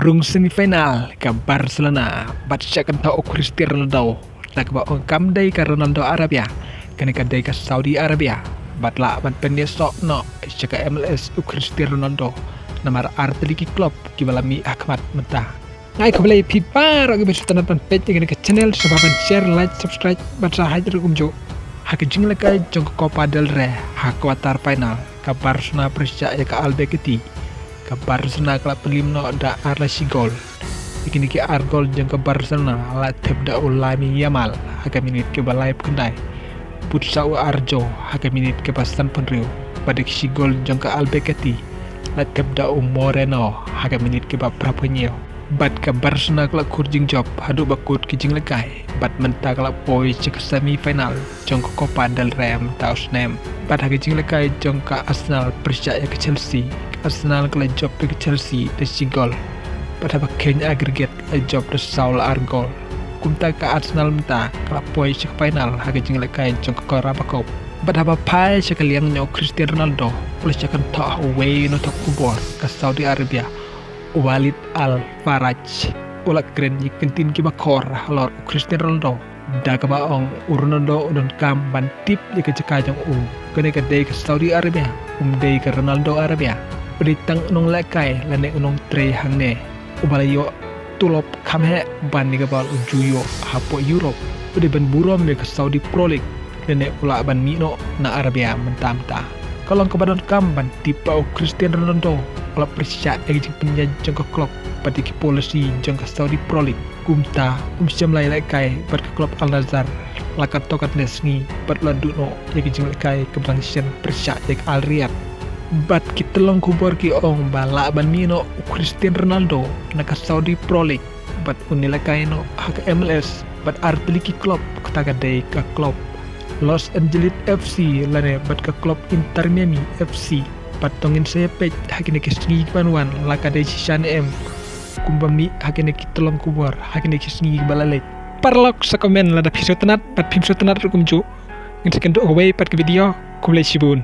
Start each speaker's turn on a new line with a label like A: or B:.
A: Rung semifinal ke Barcelona baca kata Cristiano Ronaldo tak ba kam dai ka Ronaldo Arabia kani ka dai ka Saudi Arabia batla ban penesok no ka MLS Cristiano Ronaldo namar arteliki klub kibalami Ahmad mentah ngai ko play pipa ro ke tan page ngene ke channel sababan share like subscribe baca hadir kumjo hak jingla ka jong Copa del Rey hak quarter final ka Barcelona percaya ka Albacete ke Barcelona klub pelimno da arlasi gol ikini ki argol jeng ke Barcelona la tebda ulami Yamal haka minit ke balai kendai putsau arjo haka minit ke pasan penriu pada kisi gol jeng ke Albacete la tebda Moreno haka minit ke prapenyo bat ke Barcelona klub kurjing job hadu bakut kijing lekai bat menta klub boy ke semifinal jeng ke Copa del Rey taus nem bat haka jing lekai jeng ke Arsenal percaya ke Chelsea Arsenal kala job ke Chelsea de sigol pada bakenya agregat job de Saul Argol kumta ke Arsenal menta kala poi ke final hage jing lekai jong ke Carabao pada ba pai ke liang nyo Cristiano Ronaldo oleh cekan ta away no tak kubor ke Saudi Arabia Walid Al Faraj ola keren yikentin ki bakor lor Cristiano Ronaldo daga baong Ronaldo don kam ban tip ke jong kene ke dei ke Saudi Arabia dei ke Ronaldo Arabia Beritang unong lekai lane unong tre hangne ubalayo tulop kamhe bani ke bal ujuyo hapo Europe udah ban burom ke Saudi Pro League lane ula ban mino na Arabia mentamta kalau ke badan kam ban tipa Cristiano Ronaldo ula persia jeng penjajang ke klub pada ki polisi jeng ke Saudi Pro League kumta siam lai lekai pada ke klub Al Nassr lakat tokat nesni pada laduno jeng lekai ke Bangsian persia jeng Al Riyadh bat kita long kubor ki ong bala ban mino Cristiano Ronaldo naka Saudi Pro League bat unila kaino hak MLS bat arteliki klub kataga dei ka klub Los Angeles FC lane bat ka klub Inter Miami FC bat tongin sepet hakine kisngi banwan laka dei sisan kumbami hakine kita long kubor hakine kisngi balale parlok sa komen lada piso tenat bat pimso tenat kumju ngin sekendo away pat ke video kumle sibun